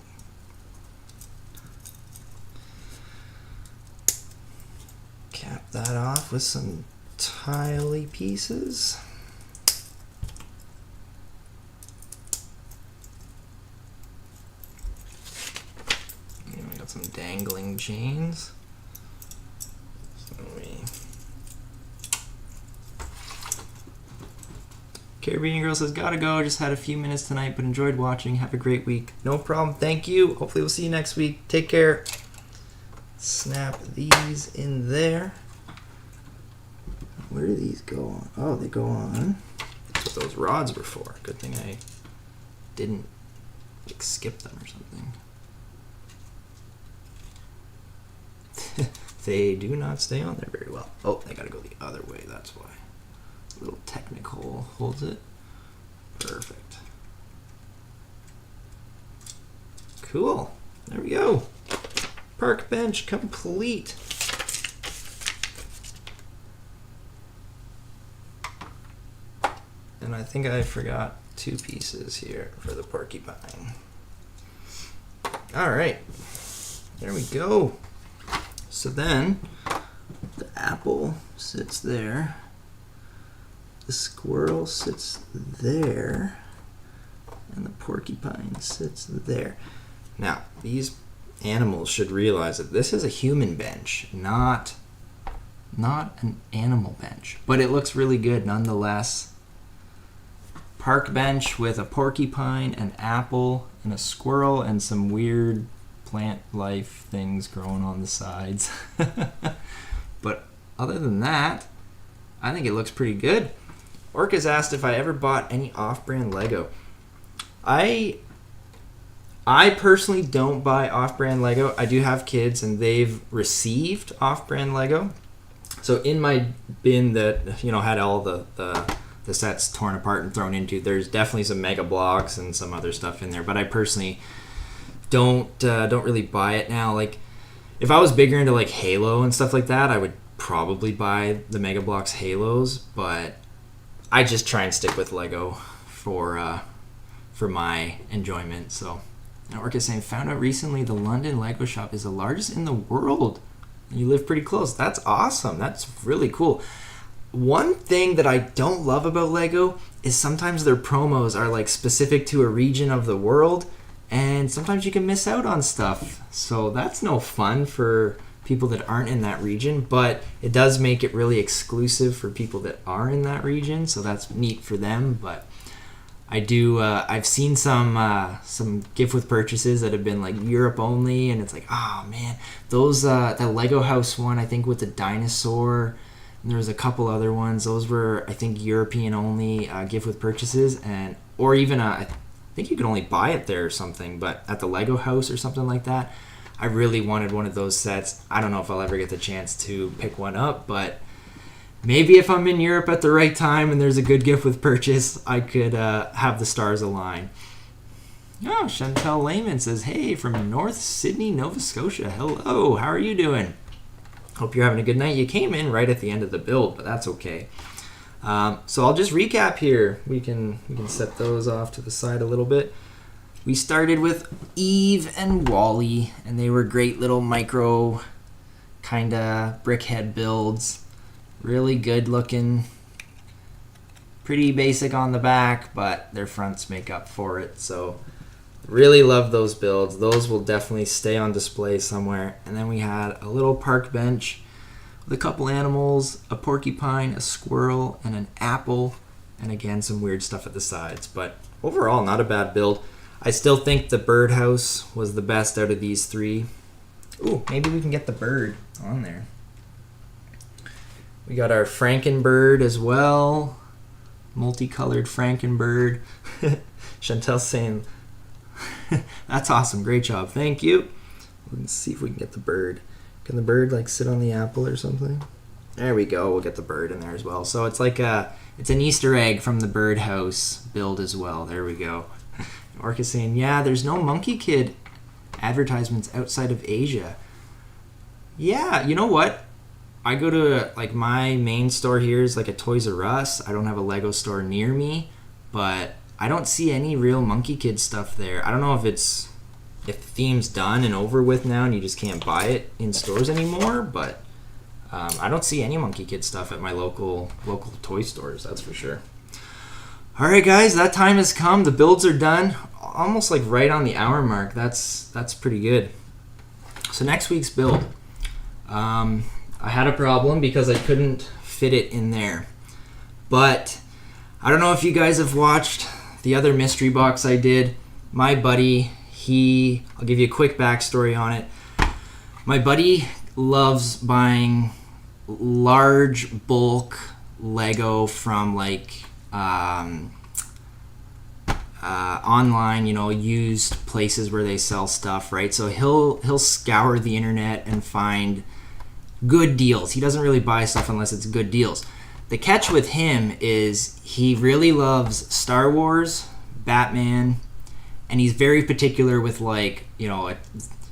that off with some tiley pieces. And we got some dangling chains. So Caribbean Girl says, gotta go, just had a few minutes tonight, but enjoyed watching. Have a great week. No problem, thank you. Hopefully we'll see you next week. Take care. Snap these in there. Where do these go on? Oh, they go on. That's what those rods were for. Good thing I didn't like skip them or something. They do not stay on there very well. Oh, they gotta go the other way, that's why. A little technical holds it. Perfect. Cool. There we go. Park bench complete. And I think I forgot 2 pieces here for the porcupine. All right. There we go. So then the apple sits there. The squirrel sits there, and the porcupine sits there. Now, these animals should realize that this is a human bench, not an animal bench. But it looks really good nonetheless. Park bench with a porcupine, an apple, and a squirrel, and some weird plant life things growing on the sides. But other than that, I think it looks pretty good. Orcas asked if I ever bought any off-brand Lego. I personally don't buy off-brand Lego. I do have kids and they've received off-brand Lego. So in my bin that had all the sets torn apart and thrown into, there's definitely some Mega Bloks and some other stuff in there. But I personally don't really buy it now. Like if I was bigger into like Halo and stuff like that, I would probably buy the Mega Bloks Halos, but I just try and stick with Lego for my enjoyment. So, now Orca saying, found out recently the London Lego shop is the largest in the world. You live pretty close. That's awesome. That's really cool. One thing that I don't love about Lego is sometimes their promos are like specific to a region of the world, and sometimes you can miss out on stuff. So that's no fun for people that aren't in that region, but it does make it really exclusive for people that are in that region, so that's neat for them. But I do I've seen some gift with purchases that have been like Europe only, and it's like, oh man, those that Lego house one, I think with the dinosaur, and there was a couple other ones, those were I think European only gift with purchases, and or even I think you could only buy it there or something, but at the Lego house or something like that. I really wanted one of those sets. I don't know if I'll ever get the chance to pick one up, but maybe if I'm in Europe at the right time and there's a good gift with purchase, I could have the stars align. Oh, Chantel Lehman says, hey, from North Sydney, Nova Scotia. Hello, how are you doing? Hope you're having a good night. You came in right at the end of the build, but that's okay. So I'll just recap here. We can set those off to the side a little bit. We started with Eve and Wally, and they were great little micro kind of BrickHead builds. Really good looking. Pretty basic on the back, but their fronts make up for it. So really love those builds. Those will definitely stay on display somewhere. And then we had a little park bench with a couple animals, a porcupine, a squirrel, and an apple. And again, some weird stuff at the sides. But overall, not a bad build. I still think the birdhouse was the best out of these 3. Ooh, maybe we can get the bird on there. We got our Frankenbird as well. Multicolored Frankenbird. Chantel's saying, that's awesome. Great job. Thank you. Let's see if we can get the bird. Can the bird like sit on the apple or something? There we go. We'll get the bird in there as well. So it's like it's an Easter egg from the birdhouse build as well. There we go. Orca's saying, yeah, there's no Monkey Kid advertisements outside of Asia. Yeah, you know what? I go to, like, my main store here is like a Toys R Us. I don't have a Lego store near me, but I don't see any real Monkey Kid stuff there. I don't know if the theme's done and over with now and you just can't buy it in stores anymore, but I don't see any Monkey Kid stuff at my local toy stores, that's for sure. All right, guys, that time has come. The builds are done, almost like right on the hour mark. That's pretty good. So next week's build, I had a problem because I couldn't fit it in there. But I don't know if you guys have watched the other mystery box I did. My buddy, I'll give you a quick backstory on it. My buddy loves buying large bulk Lego from like online, used places where they sell stuff, right? So he'll scour the internet and find good deals. He doesn't really buy stuff unless it's good deals. The catch with him is he really loves Star Wars, Batman, and he's very particular with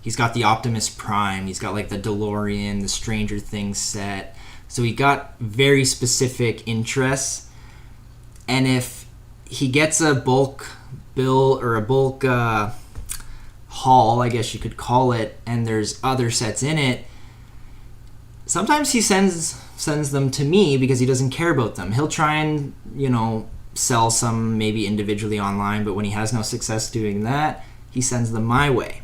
he's got the Optimus Prime, he's got like the DeLorean, the Stranger Things set. So he got very specific interests. And if he gets a bulk bill or a bulk haul, I guess you could call it, and there's other sets in it, sometimes he sends them to me because he doesn't care about them. He'll try and, sell some maybe individually online, but when he has no success doing that, he sends them my way.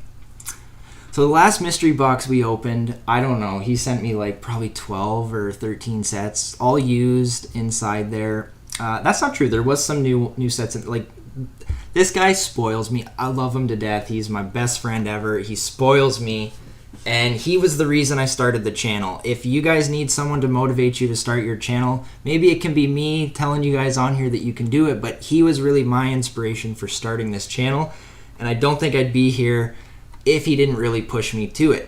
So the last mystery box we opened, I don't know, he sent me like probably 12 or 13 sets, all used inside there. That's not true. There was some new sets. This guy spoils me. I love him to death. He's my best friend ever. He spoils me. And he was the reason I started the channel. If you guys need someone to motivate you to start your channel, maybe it can be me telling you guys on here that you can do it, but he was really my inspiration for starting this channel, and I don't think I'd be here if he didn't really push me to it.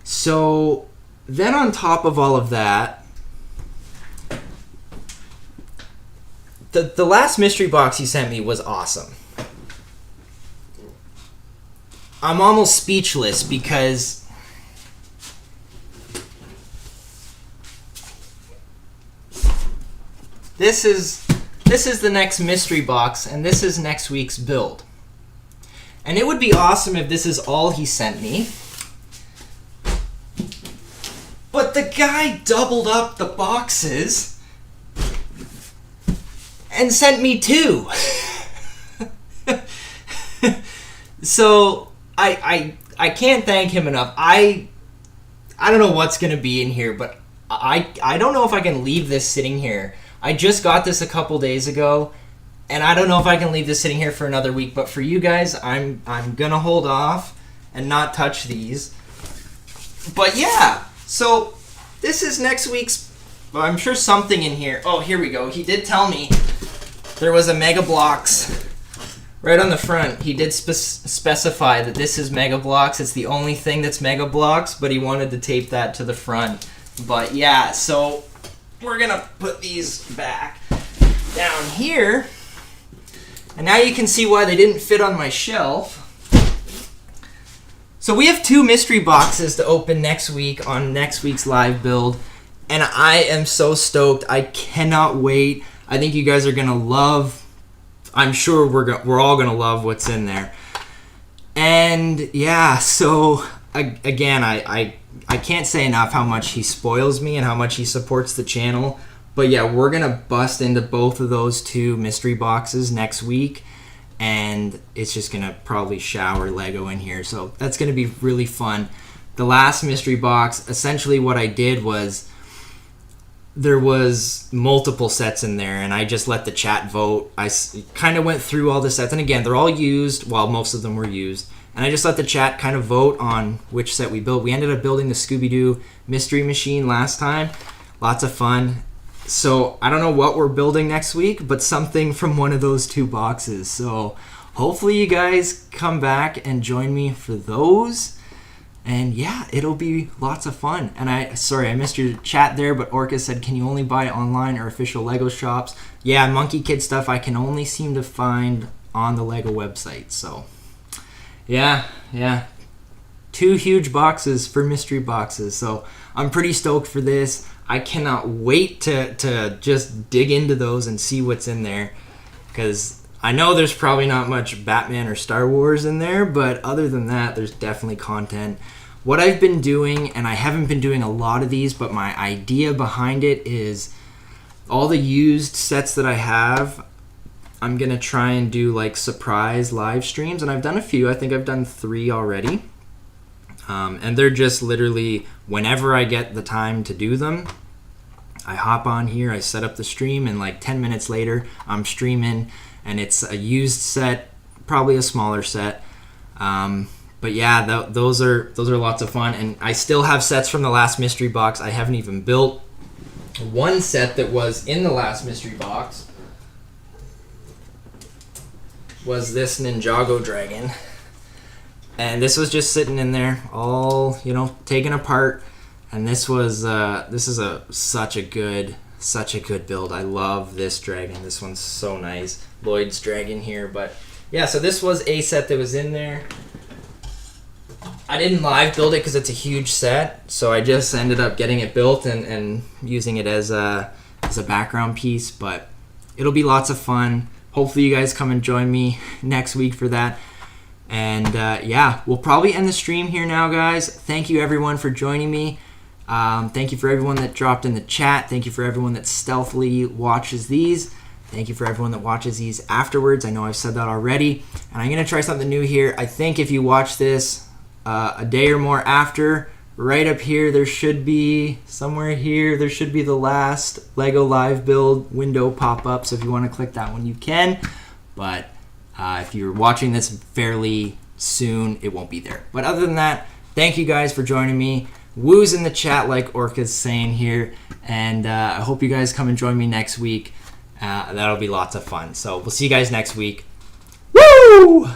So then on top of all of that, the last mystery box he sent me was awesome. I'm almost speechless because this is the next mystery box, and this is next week's build. And it would be awesome if this is all he sent me. But the guy doubled up the boxes and sent me 2. So I can't thank him enough. I don't know what's gonna be in here, but I don't know if I can leave this sitting here. I just got this a couple days ago, and I don't know if I can leave this sitting here for another week. But for you guys, I'm gonna hold off and not touch these. But yeah, so this is next week's. I'm sure something in here. Oh, here we go. He did tell me there was a Mega Bloks right on the front. He did specify that this is Mega Bloks. It's the only thing that's Mega Bloks, but he wanted to tape that to the front. But yeah, so we're gonna put these back down here, and now you can see why they didn't fit on my shelf. So we have 2 mystery boxes to open next week on next week's live build, and I am so stoked. I cannot wait. I think you guys are gonna love. I'm sure we're all gonna love what's in there. And yeah, so again, I can't say enough how much he spoils me and how much he supports the channel. But yeah, we're gonna bust into both of those 2 mystery boxes next week, and it's just gonna probably shower Lego in here. So that's gonna be really fun. The last mystery box, essentially what I did was there was multiple sets in there, and I just let the chat vote. I kind of went through all the sets, and again, they're all used. Well, most of them were used. And I just let the chat kind of vote on which set we built. We ended up building the Scooby-Doo Mystery Machine last time. Lots of fun. So I don't know what we're building next week, but something from one of those 2 boxes. So hopefully you guys come back and join me for those. And yeah, it'll be lots of fun. And sorry, I missed your chat there, but Orca said, can you only buy online or official Lego shops? Yeah, Monkey Kid stuff I can only seem to find on the Lego website. So yeah. 2 huge boxes for mystery boxes. So I'm pretty stoked for this. I cannot wait to just dig into those and see what's in there, because I know there's probably not much Batman or Star Wars in there, but other than that, there's definitely content. what I've been doing, and I haven't been doing a lot of these, but my idea behind it is all the used sets that I have, I'm going to try and do like surprise live streams. And I've done a few. I think I've done 3 already. And they're just literally whenever I get the time to do them, I hop on here, I set up the stream, and like 10 minutes later, I'm streaming. And it's a used set, probably a smaller set. But yeah, those are lots of fun. And I still have sets from the last mystery box I haven't even built. One set that was in the last mystery box was this Ninjago dragon. And this was just sitting in there, all, taken apart. And this is such a good build. I love this dragon. This one's so nice. Lloyd's dragon here. But yeah, so this was a set that was in there. I didn't live build it because it's a huge set, so I just ended up getting it built and using it as a background piece. But it'll be lots of fun. Hopefully you guys come and join me next week for that. And yeah, we'll probably end the stream here now, guys. Thank you everyone for joining me. Thank you for everyone that dropped in the chat. Thank you for everyone that stealthily watches these. Thank you for everyone that watches these afterwards. I know I've said that already. And I'm going to try something new here. I think if you watch this a day or more after, right up here, there should be, somewhere here, there should be the last Lego live build window pop up. So if you want to click that one, you can. But if you're watching this fairly soon, it won't be there. But other than that, thank you guys for joining me. Woo's in the chat like Orca's saying here. And I hope you guys come and join me next week. That'll be lots of fun. So we'll see you guys next week. Woo!